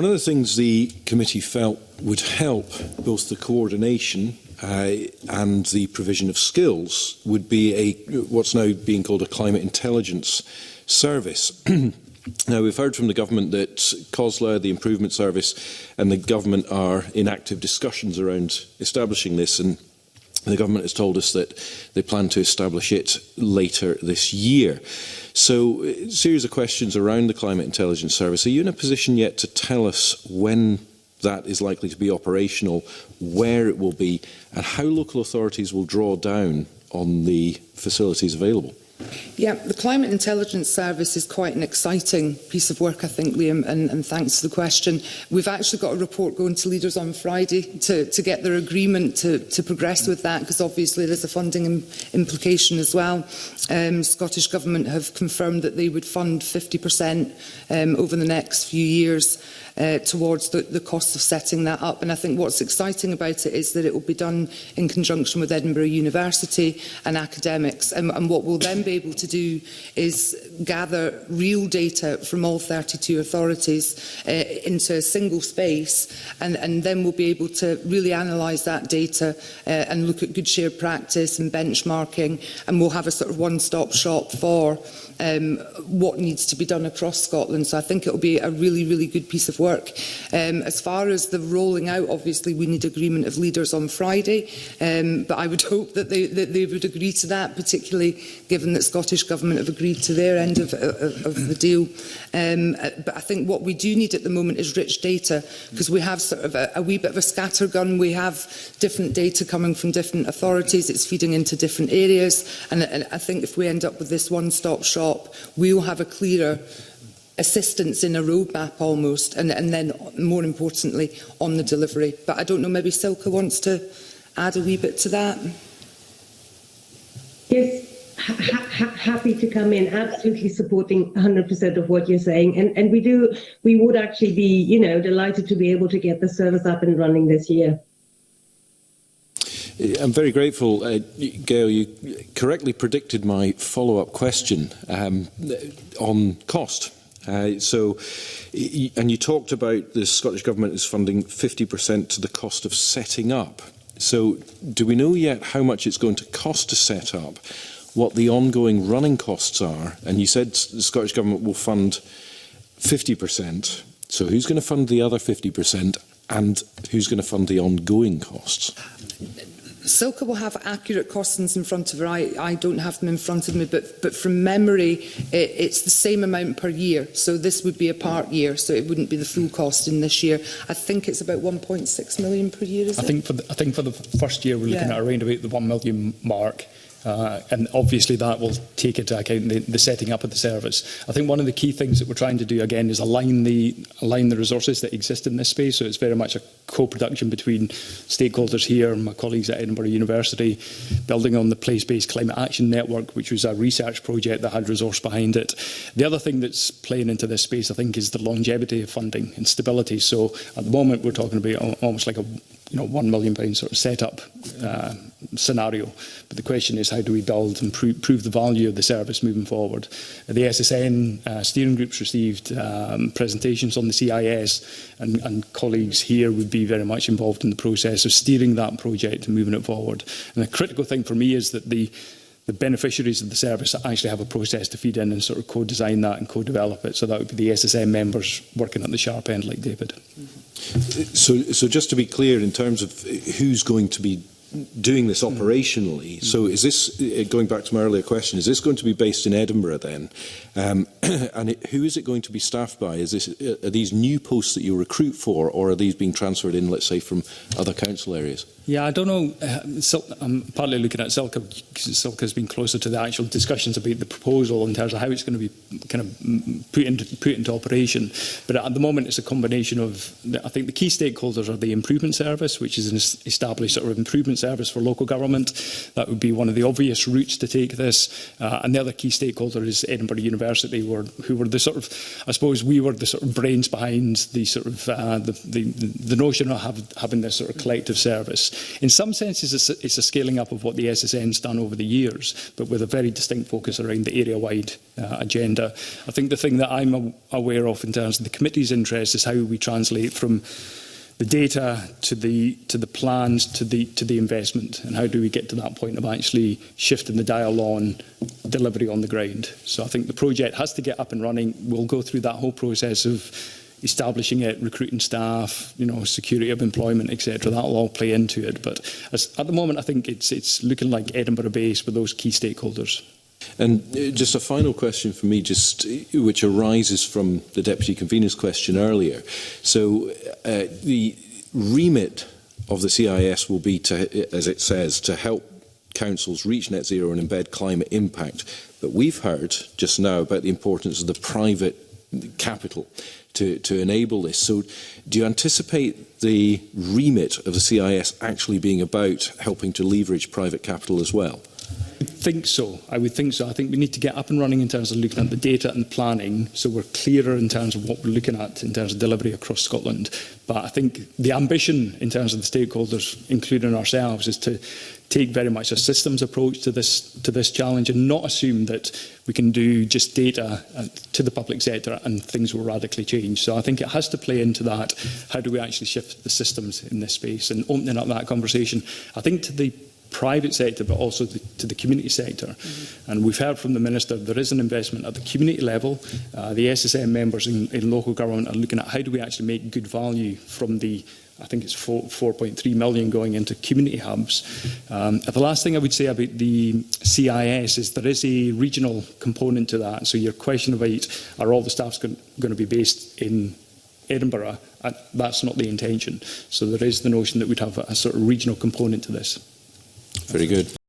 One of the things the committee felt would help both the coordination and the provision of skills would be what's now being called a climate intelligence service. Now, we've heard from the government that COSLA, the Improvement Service, and the government are in active discussions around establishing this, and the government has told us that they plan to establish it later this year. So, a series of questions around the Climate Intelligence Service. Are you in a position yet to tell us when that is likely to be operational, where it will be, and how local authorities will draw down on the facilities available? Yeah, the Climate Intelligence Service is quite an exciting piece of work, I think, Liam, and thanks for the question. We've actually got a report going to leaders on Friday to get their agreement to progress with that, because obviously there's a funding implication as well. Scottish Government have confirmed that they would fund 50% over the next few years towards the cost of setting that up. And I think what's exciting about it is that it will be done in conjunction with Edinburgh University and academics. And what we'll then be able to do is gather real data from all 32 authorities into a single space, and then we'll be able to really analyse that data and look at good shared practice and benchmarking, and we'll have a sort of one-stop shop for what needs to be done across Scotland. So I think it will be a really, really good piece of work. As far as the rolling out, obviously we need agreement of leaders on Friday, but I would hope that they would agree to that, particularly given that Scottish Government have agreed to their end of the deal. But I think what we do need at the moment is rich data, because we have sort of a wee bit of a scattergun. We have different data coming from different authorities. It's feeding into different areas. And I think if we end up with this one-stop shop, we'll have a clearer assistance in a roadmap almost, and then more importantly on the delivery. But I don't know, maybe Silke wants to add a wee bit to that. Yes, happy to come in, absolutely supporting 100% of what you're saying, and we would actually be, delighted to be able to get the service up and running this year. I'm very grateful, Gail. You correctly predicted my follow-up question on cost. And you talked about the Scottish Government is funding 50% to the cost of setting up. So do we know yet how much it's going to cost to set up, what the ongoing running costs are? And you said the Scottish Government will fund 50%. So who's going to fund the other 50%, and who's going to fund the ongoing costs? Silke will have accurate costings in front of her. I don't have them in front of me, but from memory, it's the same amount per year. So this would be a part year, so it wouldn't be the full cost in this year. I think it's about 1.6 million per year, is it? I think for the first year, we're looking at around about the 1 million mark. And obviously that will take into account the setting up of the service. I think one of the key things that we're trying to do again is align the resources that exist in this space. So it's very much a co-production between stakeholders here and my colleagues at Edinburgh University, building on the Place-Based Climate Action Network, which was a research project that had resource behind it. The other thing that's playing into this space, I think, is the longevity of funding and stability. So at the moment we're talking about almost like a £1 million sort of setup scenario. But the question is, how do we build and prove the value of the service moving forward? The SSN steering groups received presentations on the CIS, and colleagues here would be very much involved in the process of steering that project and moving it forward. And the critical thing for me is that the beneficiaries of the service actually have a process to feed in and sort of co-design that and co-develop it. So that would be the SSN members working at the sharp end like David. So just to be clear, in terms of who's going to be doing this operationally, so is this, going back to my earlier question, is this going to be based in Edinburgh then? And who is it going to be staffed by? Are these new posts that you recruit for, or are these being transferred in, let's say, from other council areas? Yeah, I don't know. I'm partly looking at Silke, because Silke has been closer to the actual discussions about the proposal in terms of how it's going to be kind of put into operation. But at the moment, it's a combination of, I think the key stakeholders are the Improvement Service, which is an established sort of improvement service for local government. That would be one of the obvious routes to take this. And the other key stakeholder is Edinburgh University, who were the sort of, I suppose we were the sort of brains behind the sort of the notion of having this sort of collective service. in some senses, it's a scaling up of what the SSN's done over the years, but with a very distinct focus around the area-wide agenda. I think the thing that I'm aware of in terms of the committee's interest is how we translate from the data to the plans to the investment, and how do we get to that point of actually shifting the dial on delivery on the ground. So I think the project has to get up and running. We'll go through that whole process of establishing it, recruiting staff, security of employment, etc. That'll all play into it. But at the moment, I think it's looking like Edinburgh based with those key stakeholders. And just a final question for me, which arises from the Deputy Convener's question earlier. So the remit of the CIS will be, as it says, to help councils reach net zero and embed climate impact. But we've heard just now about the importance of the private capital to enable this. So do you anticipate the remit of the CIS actually being about helping to leverage private capital as well? I would think so. I think we need to get up and running in terms of looking at the data and planning, so we're clearer in terms of what we're looking at in terms of delivery across Scotland. But I think the ambition in terms of the stakeholders, including ourselves, is to take very much a systems approach to this challenge and not assume that we can do just data to the public sector and things will radically change. So I think it has to play into that. How do we actually shift the systems in this space, and opening up that conversation, I think, to the private sector, but also to the community sector. Mm-hmm. And we've heard from the Minister there is an investment at the community level. The SSM members in local government are looking at how do we actually make good value from the, I think it's 4.3 million going into community hubs. The last thing I would say about the CIS is there is a regional component to that. So your question about are all the staffs going to be based in Edinburgh, that's not the intention. So there is the notion that we'd have a sort of regional component to this. Very good.